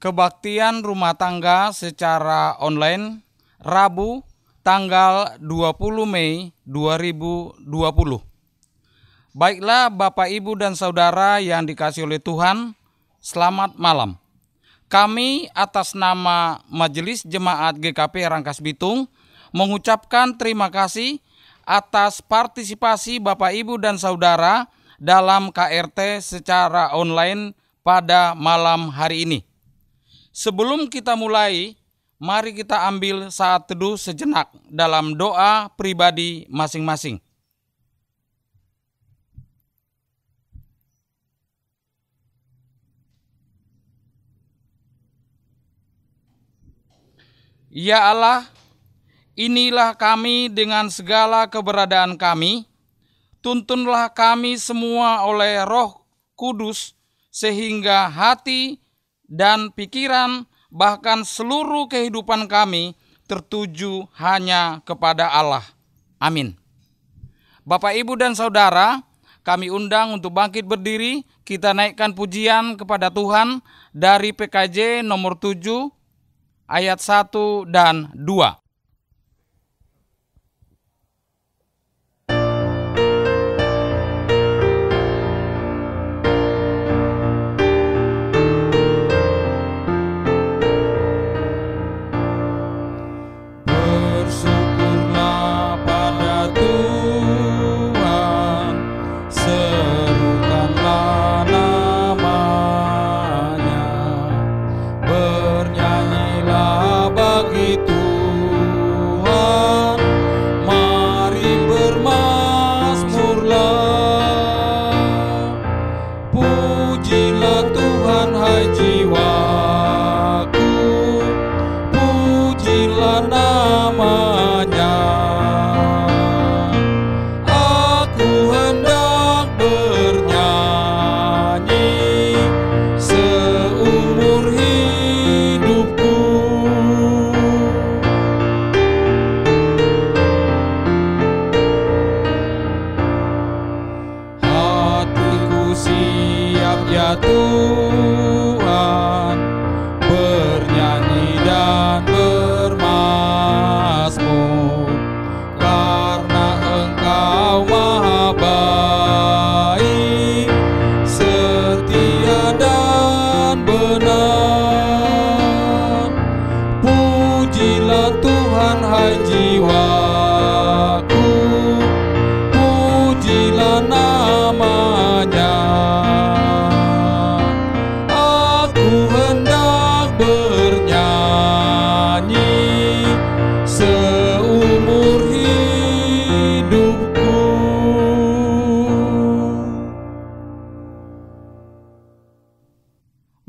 Kebaktian rumah tangga secara online Rabu tanggal 20 Mei 2020. Baiklah Bapak, Ibu, dan Saudara yang dikasihi oleh Tuhan, selamat malam. Kami atas nama Majelis Jemaat GKP Rangkas Bitung mengucapkan terima kasih atas partisipasi Bapak, Ibu, dan Saudara dalam KRT secara online pada malam hari ini. Sebelum kita mulai, mari kita ambil saat teduh sejenak dalam doa pribadi masing-masing. Ya Allah, inilah kami dengan segala keberadaan kami. Tuntunlah kami semua oleh Roh Kudus, sehingga hati dan pikiran, bahkan seluruh kehidupan kami tertuju hanya kepada Allah. Amin. Bapak, Ibu, dan Saudara, kami undang untuk bangkit berdiri. Kita naikkan pujian kepada Tuhan dari PKJ nomor 7 ayat 1 dan 2.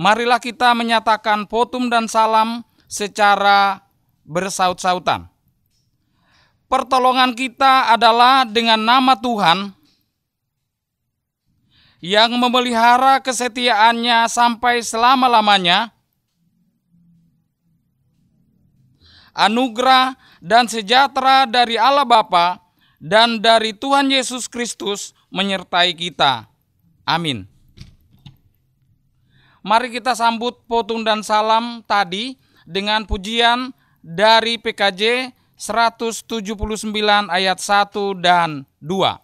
Marilah kita menyatakan potum dan salam secara bersaut-sautan. Pertolongan kita adalah dengan nama Tuhan yang memelihara kesetiaannya sampai selama-lamanya. Anugerah dan sejahtera dari Allah Bapa dan dari Tuhan Yesus Kristus menyertai kita. Amin. Mari kita sambut potung dan salam tadi dengan pujian dari PKJ 179 ayat 1 dan 2.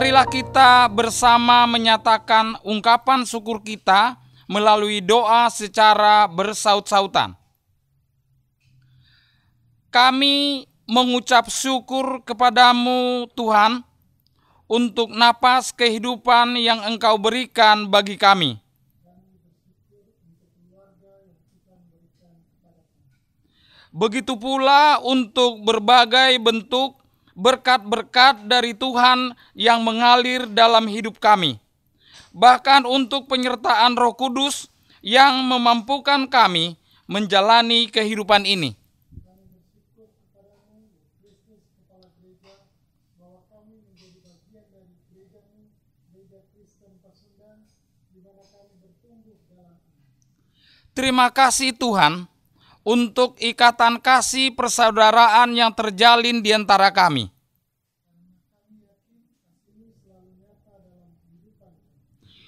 Marilah kita bersama menyatakan ungkapan syukur kita melalui doa secara bersaut-sautan. Kami mengucap syukur kepadamu Tuhan untuk napas kehidupan yang Engkau berikan bagi kami. Begitu pula untuk berbagai bentuk berkat-berkat dari Tuhan yang mengalir dalam hidup kami. Bahkan untuk penyertaan Roh Kudus yang memampukan kami menjalani kehidupan ini. Terima kasih Tuhan untuk ikatan kasih persaudaraan yang terjalin di antara kami.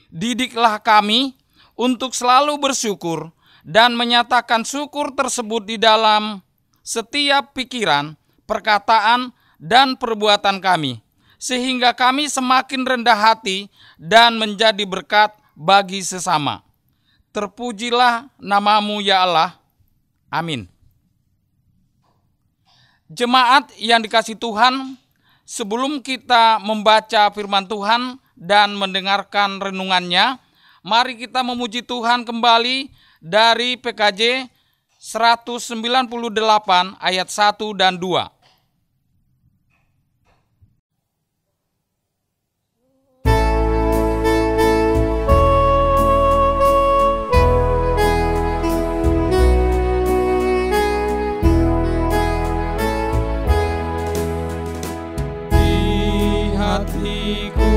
Didiklah kami untuk selalu bersyukur dan menyatakan syukur tersebut di dalam setiap pikiran, perkataan, dan perbuatan kami, sehingga kami semakin rendah hati dan menjadi berkat bagi sesama. Terpujilah namamu ya Allah. Amin. Jemaat yang dikasihi Tuhan, sebelum kita membaca firman Tuhan dan mendengarkan renungannya, mari kita memuji Tuhan kembali dari PKJ 198 ayat 1 dan 2. Hatiku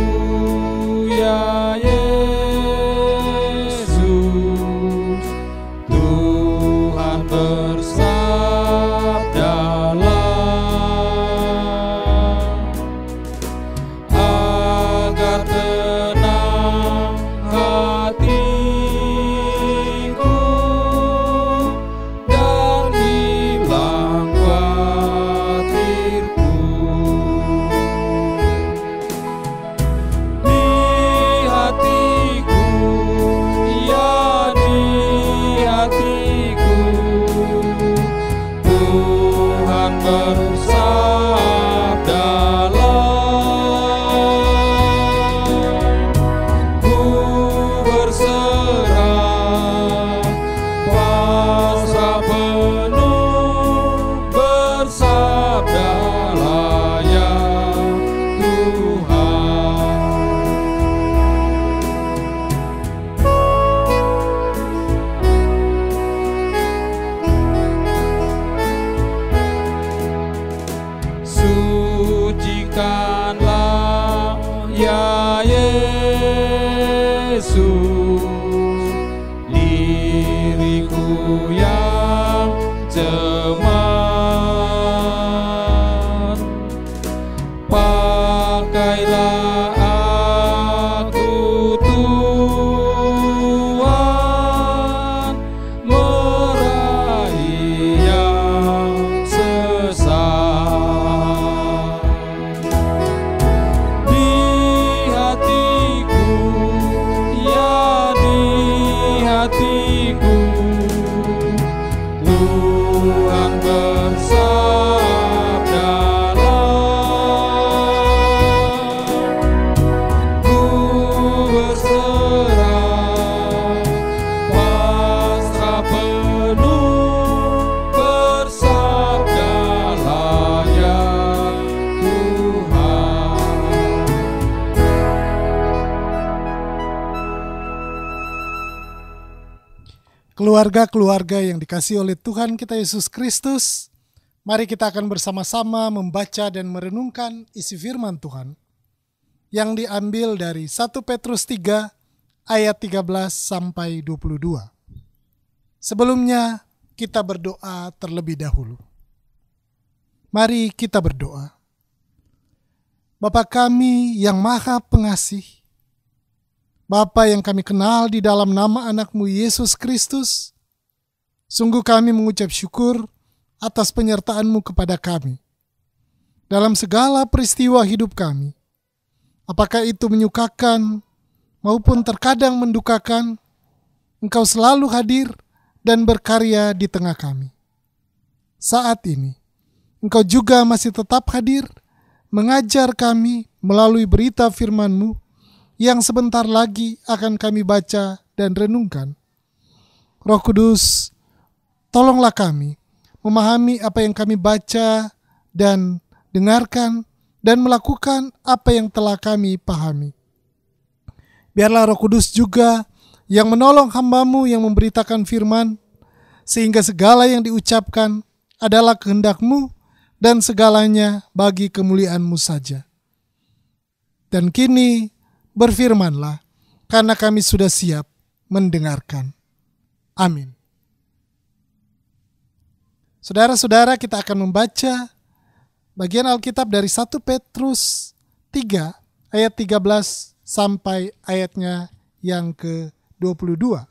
ya Yesus, Tuhan bersabdalah, agar tenang hatiku dan hilang khawatirku. Sucikanlah ya Yesus diriku yang cemar, pakailah aku Tuhan, meraih yang sesat. Hatiku, Tuhan bersabdalah, ku berserah, pasrah penuh, bersabdalah ya Tuhan. Keluarga-keluarga yang dikasihi oleh Tuhan kita Yesus Kristus, mari kita akan bersama-sama membaca dan merenungkan isi firman Tuhan yang diambil dari 1 Petrus 3 ayat 13 sampai 22. Sebelumnya kita berdoa terlebih dahulu. Mari kita berdoa. Bapa kami yang Maha Pengasih, Bapa yang kami kenal di dalam nama anak-Mu Yesus Kristus, sungguh kami mengucap syukur atas penyertaan-Mu kepada kami dalam segala peristiwa hidup kami, apakah itu menyukakan maupun terkadang mendukakan, Engkau selalu hadir dan berkarya di tengah kami. Saat ini, Engkau juga masih tetap hadir, mengajar kami melalui berita firman-Mu yang sebentar lagi akan kami baca dan renungkan. Roh Kudus, tolonglah kami memahami apa yang kami baca dan dengarkan dan melakukan apa yang telah kami pahami. Biarlah Roh Kudus juga yang menolong hamba-Mu yang memberitakan firman, sehingga segala yang diucapkan adalah kehendak-Mu dan segalanya bagi kemuliaan-Mu saja. Dan kini berfirmanlah, karena kami sudah siap mendengarkan. Amin. Saudara-saudara, kita akan membaca bagian Alkitab dari 1 Petrus 3 ayat 13 sampai ayatnya yang ke-22.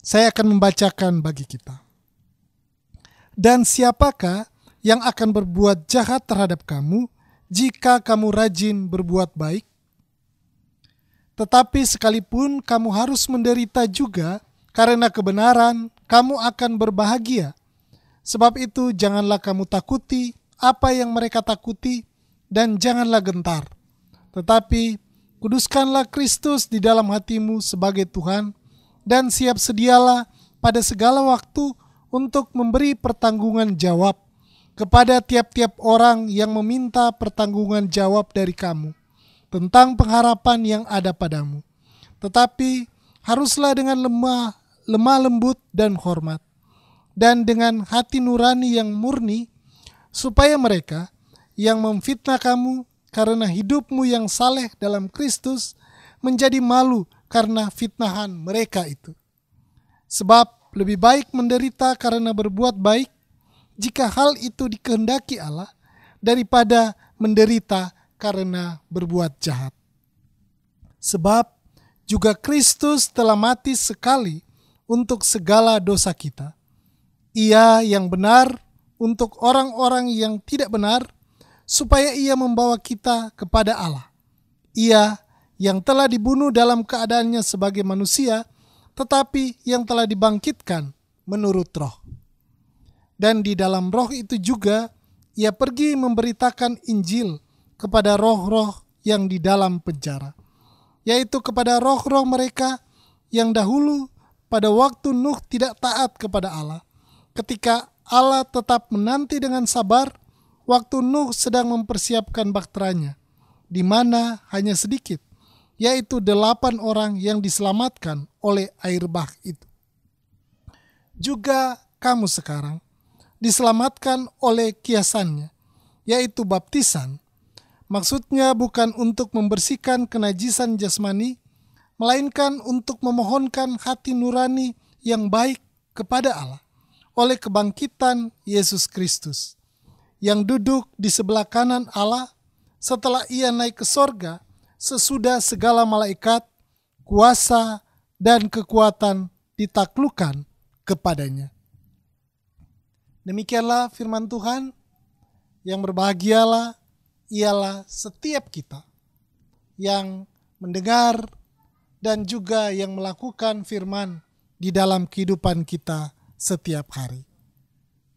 Saya akan membacakan bagi kita. Dan siapakah yang akan berbuat jahat terhadap kamu jika kamu rajin berbuat baik? Tetapi sekalipun kamu harus menderita juga karena kebenaran, kamu akan berbahagia. Sebab itu janganlah kamu takuti apa yang mereka takuti, dan janganlah gentar. Tetapi kuduskanlah Kristus di dalam hatimu sebagai Tuhan, dan siap sedialah pada segala waktu untuk memberi pertanggungan jawab kepada tiap-tiap orang yang meminta pertanggungan jawab dari kamu tentang pengharapan yang ada padamu. Tetapi haruslah dengan lemah lembut dan hormat, dan dengan hati nurani yang murni, supaya mereka yang memfitnah kamu karena hidupmu yang saleh dalam Kristus menjadi malu karena fitnahan mereka itu. Sebab lebih baik menderita karena berbuat baik, jika hal itu dikehendaki Allah, daripada menderita karena berbuat jahat. Sebab juga Kristus telah mati sekali untuk segala dosa kita. Ia yang benar untuk orang-orang yang tidak benar, supaya ia membawa kita kepada Allah. Ia yang telah dibunuh dalam keadaannya sebagai manusia, tetapi yang telah dibangkitkan menurut roh. Dan di dalam roh itu juga ia pergi memberitakan Injil kepada roh-roh yang di dalam penjara, yaitu kepada roh-roh mereka yang dahulu pada waktu Nuh tidak taat kepada Allah, ketika Allah tetap menanti dengan sabar waktu Nuh sedang mempersiapkan bakteranya, di mana hanya sedikit, yaitu 8 orang yang diselamatkan oleh air bah itu. Juga kamu sekarang diselamatkan oleh kiasannya, yaitu baptisan. Maksudnya bukan untuk membersihkan kenajisan jasmani, melainkan untuk memohonkan hati nurani yang baik kepada Allah oleh kebangkitan Yesus Kristus, yang duduk di sebelah kanan Allah setelah ia naik ke sorga sesudah segala malaikat, kuasa, dan kekuatan ditaklukkan kepadanya. Demikianlah firman Tuhan. Yang berbahagialah ialah setiap kita yang mendengar dan juga yang melakukan firman di dalam kehidupan kita setiap hari.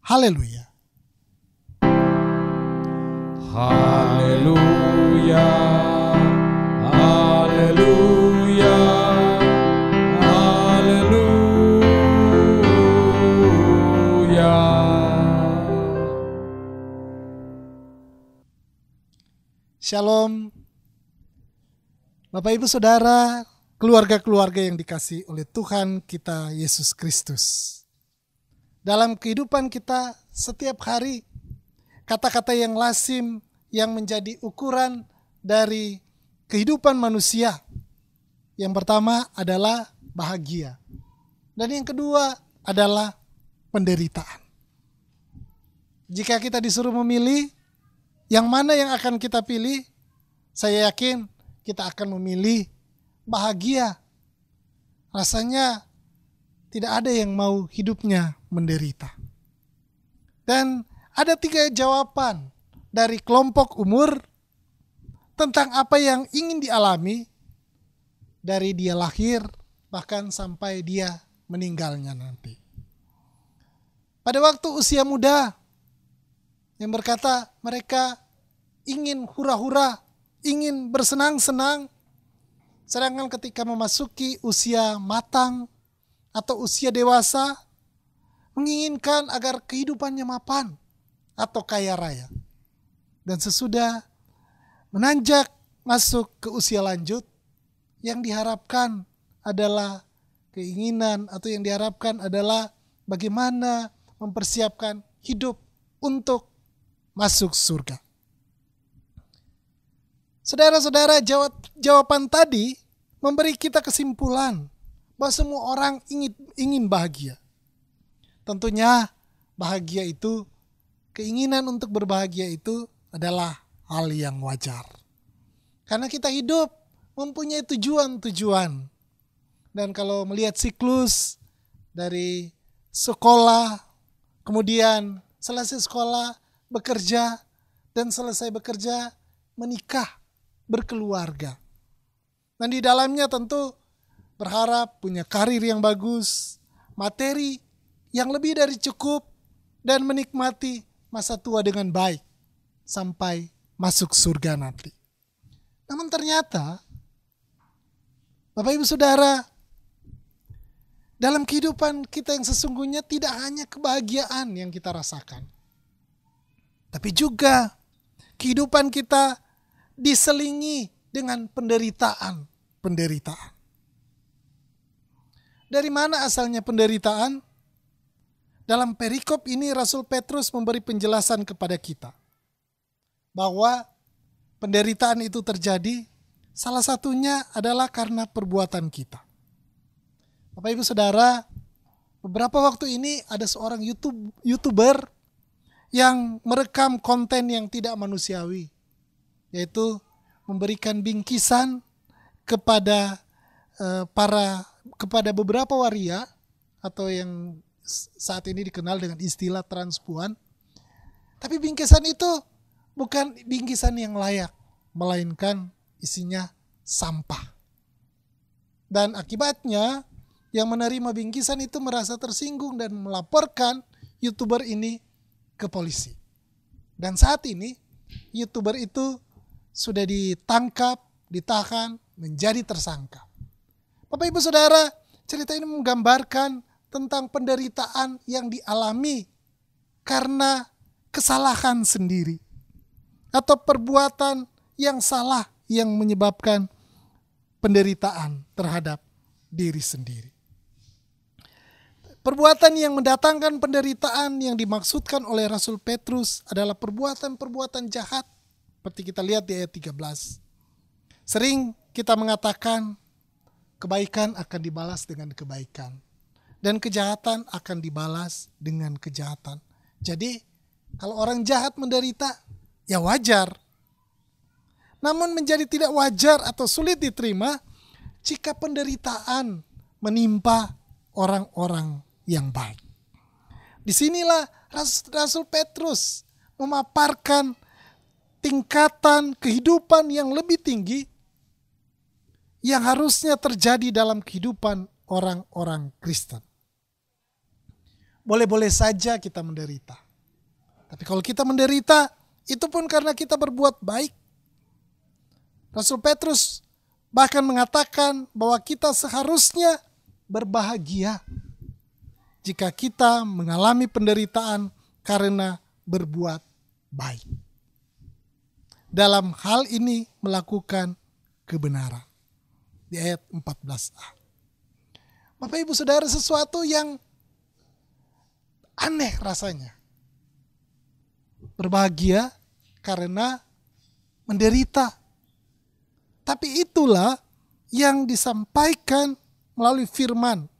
Haleluya. Haleluya, haleluya, haleluya. Shalom. Bapak Ibu Saudara, keluarga-keluarga yang dikasihi oleh Tuhan kita Yesus Kristus. Dalam kehidupan kita setiap hari, kata-kata yang lazim yang menjadi ukuran dari kehidupan manusia. Yang pertama adalah bahagia. Dan yang kedua adalah penderitaan. Jika kita disuruh memilih, yang mana yang akan kita pilih? Saya yakin kita akan memilih bahagia. Rasanya tidak ada yang mau hidupnya menderita. Dan ada 3 jawaban dari kelompok umur tentang apa yang ingin dialami dari dia lahir bahkan sampai dia meninggalnya nanti. Pada waktu usia muda, yang berkata mereka ingin hura-hura, ingin bersenang-senang, sedangkan ketika memasuki usia matang atau usia dewasa, menginginkan agar kehidupannya mapan atau kaya raya. Dan sesudah menanjak masuk ke usia lanjut, yang diharapkan adalah keinginan atau yang diharapkan adalah bagaimana mempersiapkan hidup untuk masuk surga. Saudara-saudara, jawaban tadi memberi kita kesimpulan bahwa semua orang ingin bahagia. Tentunya bahagia itu, keinginan untuk berbahagia itu adalah hal yang wajar. Karena kita hidup mempunyai tujuan-tujuan. Dan kalau melihat siklus dari sekolah, kemudian selesai sekolah, bekerja, dan selesai bekerja, menikah, berkeluarga. Dan di dalamnya tentu berharap punya karir yang bagus, materi yang lebih dari cukup, dan menikmati masa tua dengan baik sampai masuk surga nanti. Namun ternyata, Bapak Ibu Saudara, dalam kehidupan kita yang sesungguhnya tidak hanya kebahagiaan yang kita rasakan, tapi juga kehidupan kita diselingi dengan penderitaan. Dari mana asalnya penderitaan? Dalam perikop ini Rasul Petrus memberi penjelasan kepada kita bahwa penderitaan itu terjadi salah satunya adalah karena perbuatan kita. Bapak Ibu Saudara, beberapa waktu ini ada seorang YouTuber yang merekam konten yang tidak manusiawi, yaitu memberikan bingkisan kepada beberapa waria atau yang saat ini dikenal dengan istilah transpuan. Tapi bingkisan itu bukan bingkisan yang layak, melainkan isinya sampah. Dan akibatnya yang menerima bingkisan itu merasa tersinggung dan melaporkan YouTuber ini ke polisi. Dan saat ini YouTuber itu sudah ditangkap, ditahan, menjadi tersangka. Bapak Ibu Saudara, cerita ini menggambarkan tentang penderitaan yang dialami karena kesalahan sendiri atau perbuatan yang salah yang menyebabkan penderitaan terhadap diri sendiri. Perbuatan yang mendatangkan penderitaan yang dimaksudkan oleh Rasul Petrus adalah perbuatan-perbuatan jahat, seperti kita lihat di ayat 13. Sering kita mengatakan kebaikan akan dibalas dengan kebaikan dan kejahatan akan dibalas dengan kejahatan. Jadi kalau orang jahat menderita, ya wajar. Namun menjadi tidak wajar atau sulit diterima jika penderitaan menimpa orang-orang yang baik. Disinilah Rasul Petrus memaparkan tingkatan kehidupan yang lebih tinggi yang harusnya terjadi dalam kehidupan orang-orang Kristen. Boleh-boleh saja kita menderita. Tapi kalau kita menderita, itu pun karena kita berbuat baik. Rasul Petrus bahkan mengatakan bahwa kita seharusnya berbahagia jika kita mengalami penderitaan karena berbuat baik. Dalam hal ini melakukan kebenaran. Di ayat 14a. Bapak Ibu Saudara, sesuatu yang aneh rasanya. Berbahagia karena menderita. Tapi itulah yang disampaikan melalui firman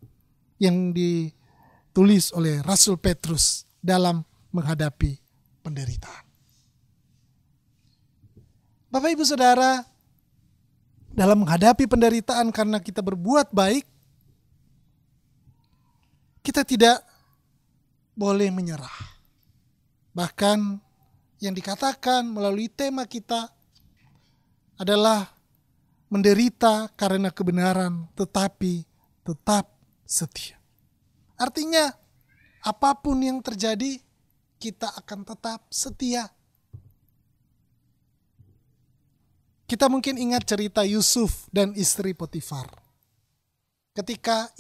yang ditulis oleh Rasul Petrus dalam menghadapi penderitaan. Bapak Ibu Saudara, dalam menghadapi penderitaan karena kita berbuat baik, kita tidak boleh menyerah. Bahkan yang dikatakan melalui tema kita adalah menderita karena kebenaran tetapi tetap setia. Artinya apapun yang terjadi kita akan tetap setia. Kita mungkin ingat cerita Yusuf dan istri Potifar. Ketika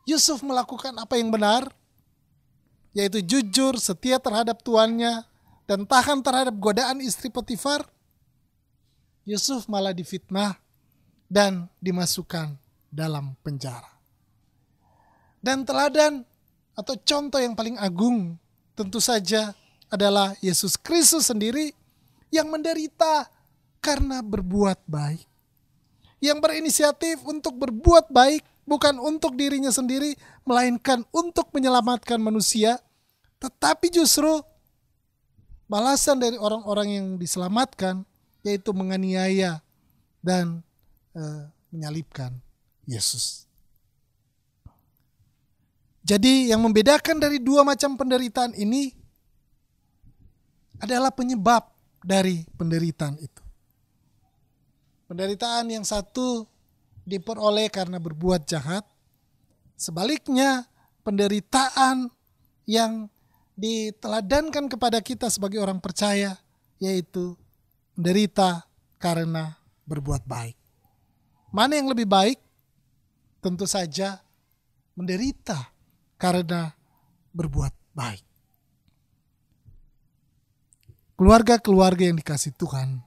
Yusuf melakukan apa yang benar, yaitu jujur, setia terhadap tuannya, dan tahan terhadap godaan istri Potifar, Yusuf malah difitnah dan dimasukkan dalam penjara. Dan teladan atau contoh yang paling agung tentu saja adalah Yesus Kristus sendiri yang menderita karena berbuat baik. Yang berinisiatif untuk berbuat baik bukan untuk dirinya sendiri, melainkan untuk menyelamatkan manusia. Tetapi justru balasan dari orang-orang yang diselamatkan yaitu menganiaya dan menyalibkan Yesus. Jadi yang membedakan dari dua macam penderitaan ini adalah penyebab dari penderitaan itu. Penderitaan yang satu diperoleh karena berbuat jahat. Sebaliknya, penderitaan yang diteladankan kepada kita sebagai orang percaya yaitu menderita karena berbuat baik. Mana yang lebih baik? Tentu saja menderita karena berbuat baik. Keluarga-keluarga yang dikasihi Tuhan,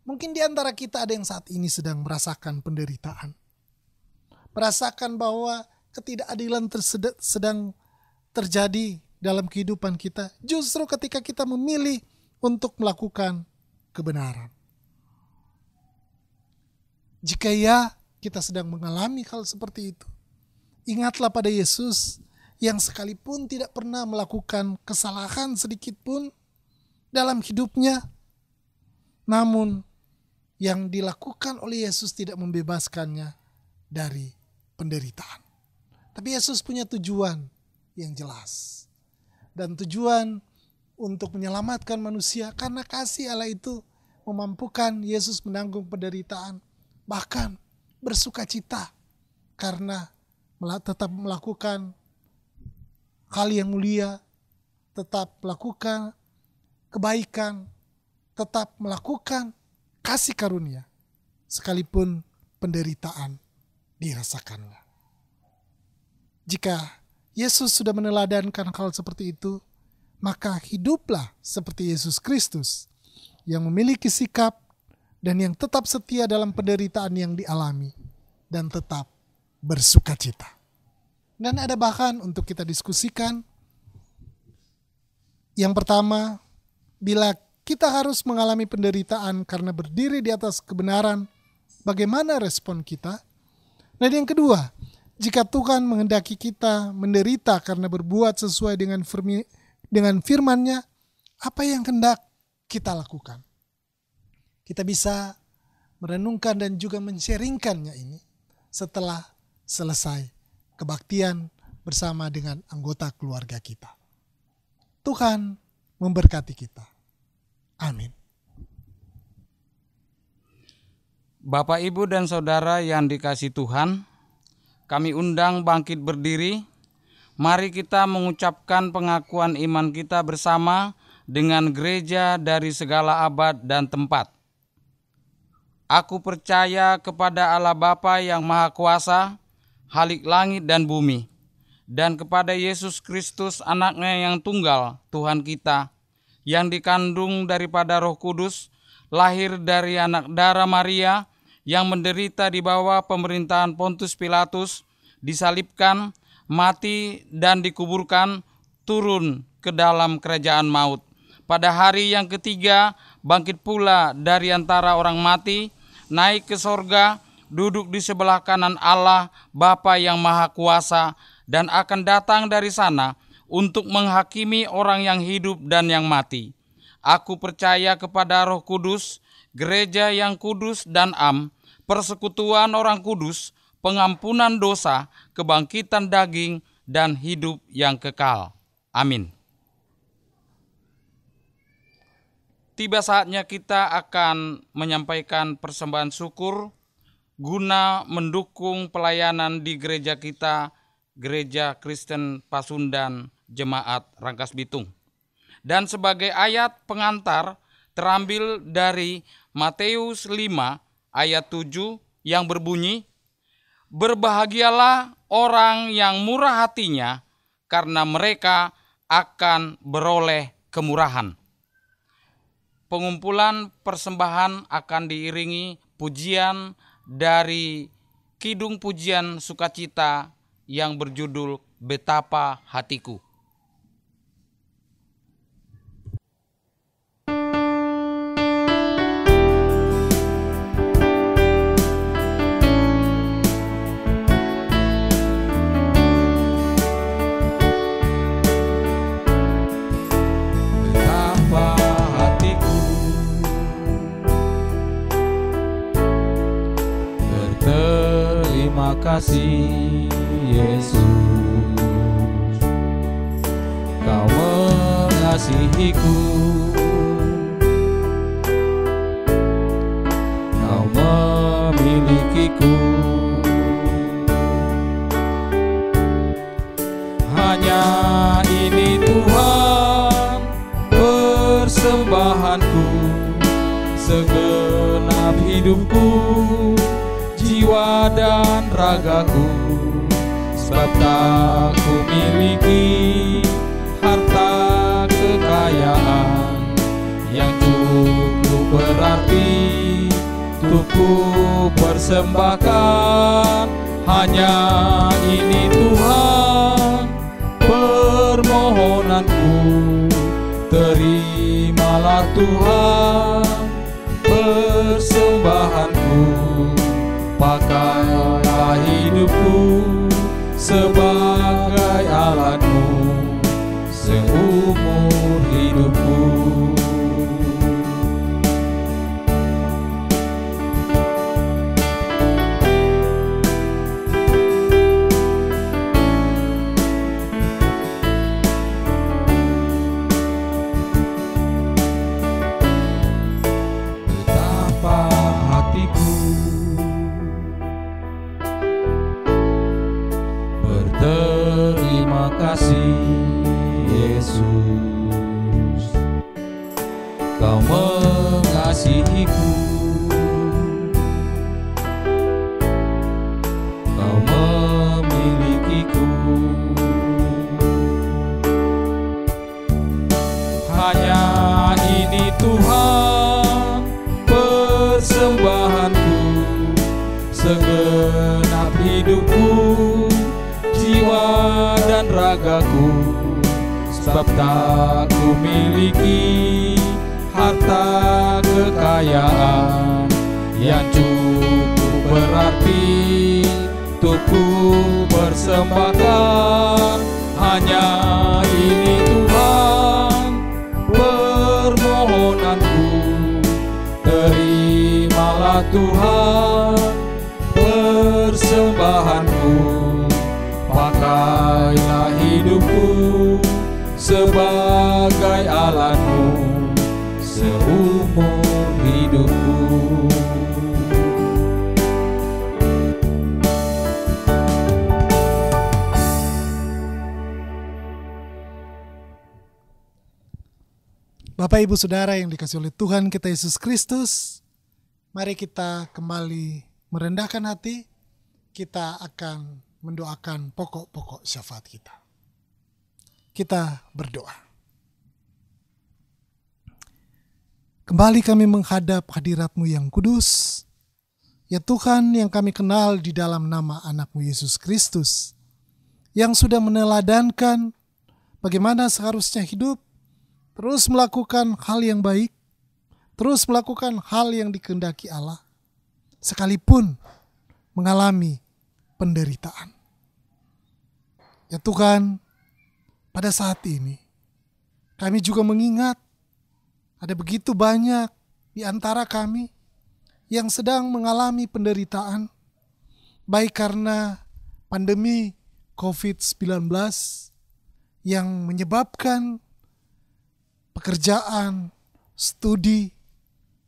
mungkin di antara kita ada yang saat ini sedang merasakan penderitaan. Merasakan bahwa ketidakadilan sedang terjadi dalam kehidupan kita. Justru ketika kita memilih untuk melakukan kebenaran. Jika ya, kita sedang mengalami hal seperti itu, ingatlah pada Yesus yang sekalipun tidak pernah melakukan kesalahan sedikit pun dalam hidupnya, namun yang dilakukan oleh Yesus tidak membebaskannya dari penderitaan. Tapi Yesus punya tujuan yang jelas. Dan tujuan untuk menyelamatkan manusia, karena kasih Allah itu memampukan Yesus menanggung penderitaan. Bahkan bersukacita karena tetap melakukan hal yang mulia, tetap melakukan kebaikan, tetap melakukan kasih karunia, sekalipun penderitaan dirasakannya. Jika Yesus sudah meneladankan hal seperti itu, maka hiduplah seperti Yesus Kristus yang memiliki sikap dan yang tetap setia dalam penderitaan yang dialami dan tetap bersukacita. Dan ada bahan untuk kita diskusikan. Yang pertama, bila kita harus mengalami penderitaan karena berdiri di atas kebenaran, bagaimana respon kita? Dan yang kedua, jika Tuhan menghendaki kita menderita karena berbuat sesuai dengan firman-Nya, apa yang hendak kita lakukan? Kita bisa merenungkan dan juga men-sharingkannya ini setelah selesai kebaktian bersama dengan anggota keluarga kita. Tuhan memberkati kita. Amin. Bapak, Ibu, dan Saudara yang dikasihi Tuhan, kami undang bangkit berdiri. Mari kita mengucapkan pengakuan iman kita bersama dengan gereja dari segala abad dan tempat. Aku percaya kepada Allah Bapa yang Maha Kuasa, Khalik langit dan bumi, dan kepada Yesus Kristus anaknya yang tunggal, Tuhan kita, yang dikandung daripada Roh Kudus, lahir dari anak darah Maria, yang menderita di bawah pemerintahan Pontius Pilatus, disalibkan, mati dan dikuburkan, turun ke dalam kerajaan maut. Pada hari yang ketiga, bangkit pula dari antara orang mati, naik ke sorga, duduk di sebelah kanan Allah, Bapa yang Maha Kuasa, dan akan datang dari sana untuk menghakimi orang yang hidup dan yang mati. Aku percaya kepada Roh Kudus, gereja yang kudus dan persekutuan orang kudus, pengampunan dosa, kebangkitan daging, dan hidup yang kekal. Amin. tiba saatnya kita akan menyampaikan persembahan syukur guna mendukung pelayanan di gereja kita, Gereja Kristen Pasundan Jemaat Rangkas Bitung. Dan sebagai ayat pengantar terambil dari Matius 5 ayat 7 yang berbunyi, "Berbahagialah orang yang murah hatinya, karena mereka akan beroleh kemurahan." Pengumpulan persembahan akan diiringi pujian dari Kidung Pujian Sukacita yang berjudul Betapa Hatiku. Terima kasih Yesus, Kau mengasihiku, Kau memilikiku. Hanya ini Tuhan persembahanku, segenap hidupku, jiwa dan ragaku, sebab tak ku miliki harta kekayaan yang cukup berarti untuk ku persembahkan. Hanya ini Tuhan permohonanku, terimalah Tuhan persembahanku. Pakailah hidupku sebagai alatmu seumur hidupku. Betapa hatiku berterima kasih Yesus, Kau mengasihiku, Kau memilikiku. Hanya ini Tuhan persembahanku, segenap hidupku, jiwa dan ragaku, sebab tak ku miliki harta kekayaan yang cukup berarti untuk ku persembahkan. Hanya ini Tuhan permohonanku, terimalah Tuhan persembahanku. Pakailah hidupku sebagai alatmu seumur hidupku. Bapak Ibu Saudara yang dikasihi oleh Tuhan kita Yesus Kristus, mari kita kembali merendahkan hati. Kita akan mendoakan pokok-pokok syafaat kita. Kita berdoa. Kembali kami menghadap hadirat-Mu yang kudus, ya Tuhan, yang kami kenal di dalam nama anak-Mu Yesus Kristus, yang sudah meneladankan bagaimana seharusnya hidup, terus melakukan hal yang baik, terus melakukan hal yang dikehendaki Allah, sekalipun mengalami penderitaan. Ya Tuhan, pada saat ini kami juga mengingat ada begitu banyak di antara kami yang sedang mengalami penderitaan, baik karena pandemi COVID-19 yang menyebabkan pekerjaan, studi,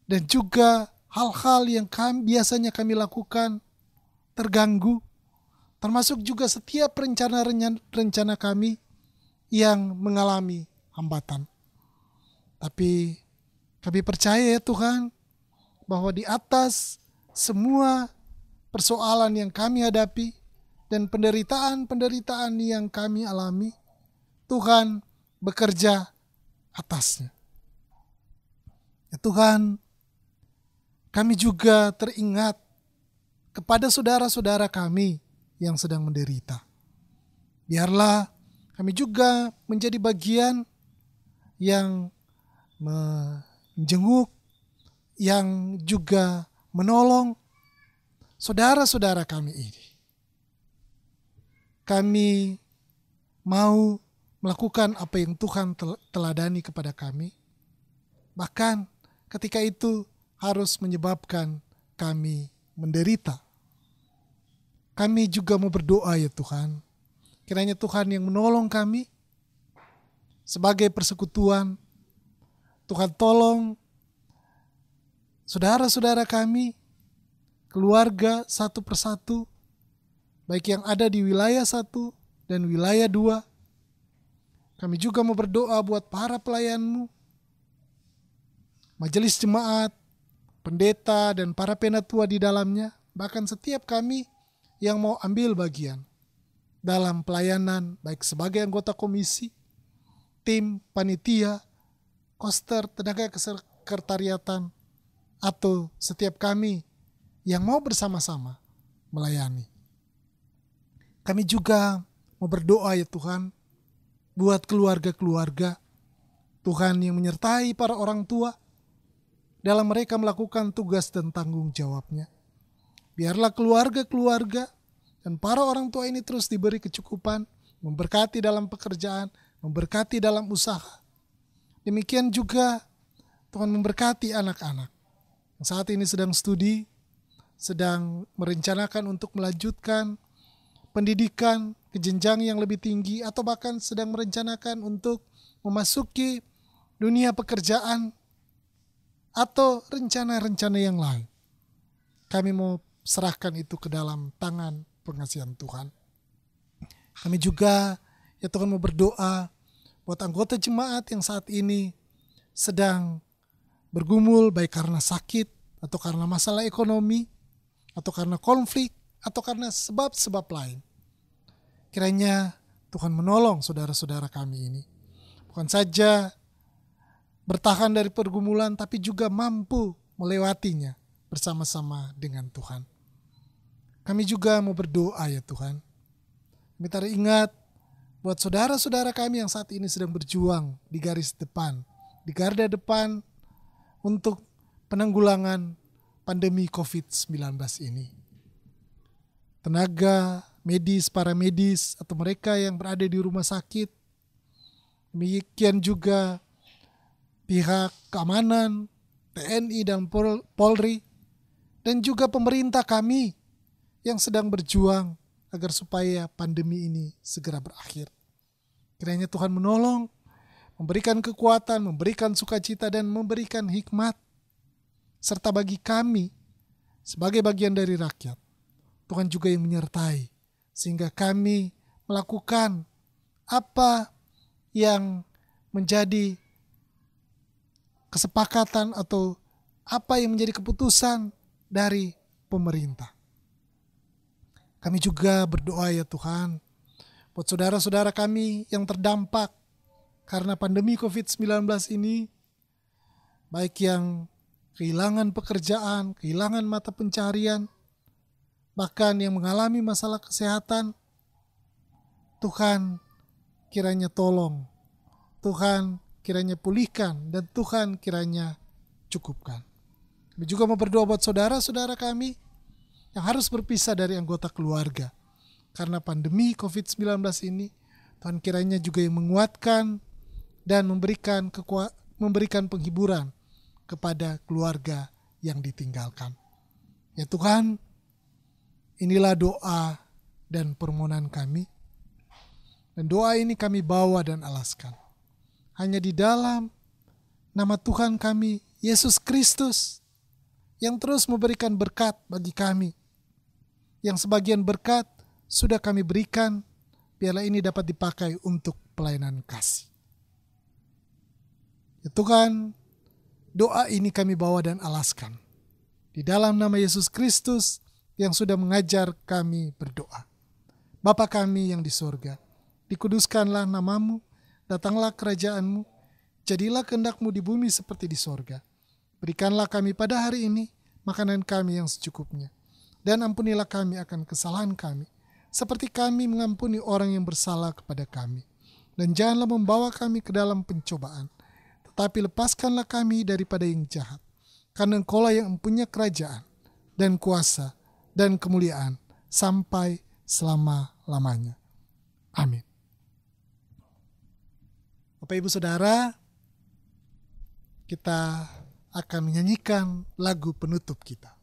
dan juga hal-hal yang biasanya kami lakukan terganggu, termasuk juga setiap rencana kami yang mengalami hambatan. Tapi kami percaya ya Tuhan, bahwa di atas semua persoalan yang kami hadapi dan penderitaan yang kami alami, Tuhan bekerja atasnya. Ya Tuhan, kami juga teringat kepada saudara-saudara kami yang sedang menderita. Biarlah kami juga menjadi bagian yang menjenguk, yang juga menolong saudara-saudara kami ini. Kami mau melakukan apa yang Tuhan teladani kepada kami, bahkan ketika itu harus menyebabkan kami menderita. Kami juga mau berdoa ya Tuhan, kiranya Tuhan yang menolong kami sebagai persekutuan. Tuhan tolong saudara-saudara kami, keluarga satu persatu, baik yang ada di wilayah 1 dan wilayah 2. Kami juga mau berdoa buat para pelayan-Mu, majelis jemaat, pendeta, dan para penatua di dalamnya, bahkan setiap kami yang mau ambil bagian dalam pelayanan, baik sebagai anggota komisi, tim, panitia, koster, tenaga kesekretariatan, atau setiap kami yang mau bersama-sama melayani. Kami juga mau berdoa ya Tuhan, buat keluarga-keluarga, Tuhan yang menyertai para orang tua dalam mereka melakukan tugas dan tanggung jawabnya. Biarlah keluarga-keluarga dan para orang tua ini terus diberi kecukupan, memberkati dalam pekerjaan, memberkati dalam usaha. Demikian juga Tuhan memberkati anak-anak yang saat ini sedang studi, sedang merencanakan untuk melanjutkan pendidikan ke jenjang yang lebih tinggi, atau bahkan sedang merencanakan untuk memasuki dunia pekerjaan atau rencana-rencana yang lain. Kami mau serahkan itu ke dalam tangan pengasihan Tuhan. Kami juga ya Tuhan mau berdoa buat anggota jemaat yang saat ini sedang bergumul, baik karena sakit atau karena masalah ekonomi atau karena konflik atau karena sebab-sebab lain. Kiranya Tuhan menolong saudara-saudara kami ini, bukan saja bertahan dari pergumulan, tapi juga mampu melewatinya bersama-sama dengan Tuhan. Kami juga mau berdoa ya Tuhan. Kami teringat buat saudara-saudara kami yang saat ini sedang berjuang di garis depan, di garda depan untuk penanggulangan pandemi COVID-19 ini. Tenaga medis, para medis, atau mereka yang berada di rumah sakit. Demikian juga pihak keamanan, TNI dan Polri, dan juga pemerintah kami yang sedang berjuang agar supaya pandemi ini segera berakhir. Kiranya Tuhan menolong, memberikan kekuatan, memberikan sukacita, dan memberikan hikmat, serta bagi kami sebagai bagian dari rakyat, Tuhan juga yang menyertai, sehingga kami melakukan apa yang menjadi kesepakatan atau apa yang menjadi keputusan dari pemerintah. Kami juga berdoa ya Tuhan, buat saudara-saudara kami yang terdampak karena pandemi COVID-19 ini, baik yang kehilangan pekerjaan, kehilangan mata pencarian, bahkan yang mengalami masalah kesehatan. Tuhan kiranya tolong, Tuhan kiranya pulihkan, dan Tuhan kiranya cukupkan. Kami juga mau berdoa buat saudara-saudara kami yang harus berpisah dari anggota keluarga karena pandemi COVID-19 ini. Tuhan kiranya juga yang menguatkan dan memberikan penghiburan kepada keluarga yang ditinggalkan. Ya Tuhan, inilah doa dan permohonan kami. Dan doa ini kami bawa dan alaskan hanya di dalam nama Tuhan kami, Yesus Kristus, yang terus memberikan berkat bagi kami. Yang sebagian berkat sudah kami berikan, biarlah ini dapat dipakai untuk pelayanan kasih. Ya Tuhan, doa ini kami bawa dan alaskan di dalam nama Yesus Kristus yang sudah mengajar kami berdoa. Bapa kami yang di sorga, dikuduskanlah namamu, datanglah kerajaanmu, jadilah kehendak-Mu di bumi seperti di sorga. Berikanlah kami pada hari ini makanan kami yang secukupnya, dan ampunilah kami akan kesalahan kami, seperti kami mengampuni orang yang bersalah kepada kami. Dan janganlah membawa kami ke dalam pencobaan, tetapi lepaskanlah kami daripada yang jahat. Karena Engkau-lah yang mempunyai kerajaan, dan kuasa, dan kemuliaan, sampai selama-lamanya. Amin. Bapak Ibu Saudara, kita akan menyanyikan lagu penutup kita.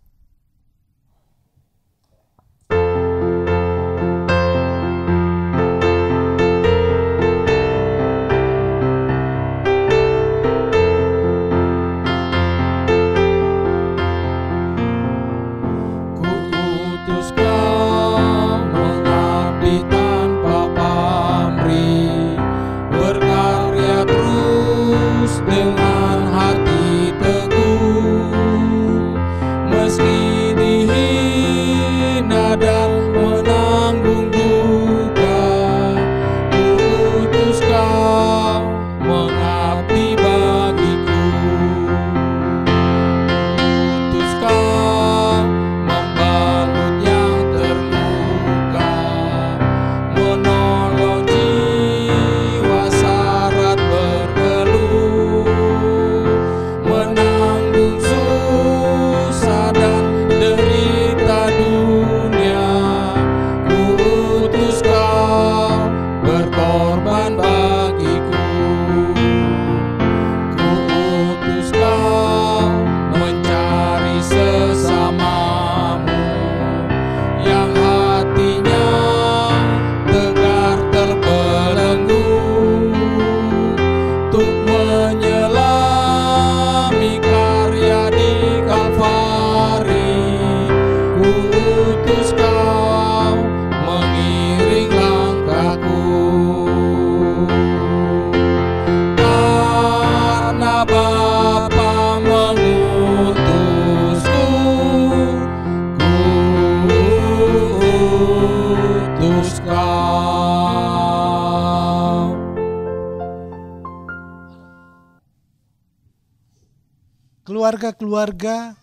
Keluarga-keluarga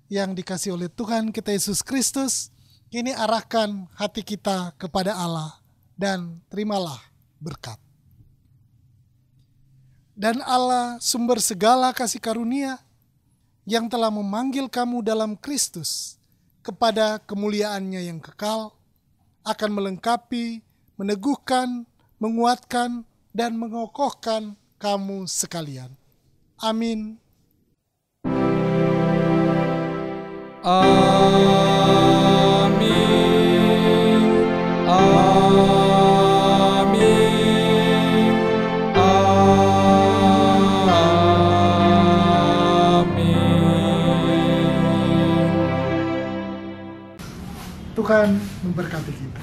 yang dikasihi oleh Tuhan kita Yesus Kristus, kini arahkan hati kita kepada Allah dan terimalah berkat. Dan Allah, sumber segala kasih karunia, yang telah memanggil kamu dalam Kristus kepada kemuliaannya yang kekal, akan melengkapi, meneguhkan, menguatkan, dan mengokohkan kamu sekalian. Amin. Amin. Amin. Amin. Tuhan memberkati kita.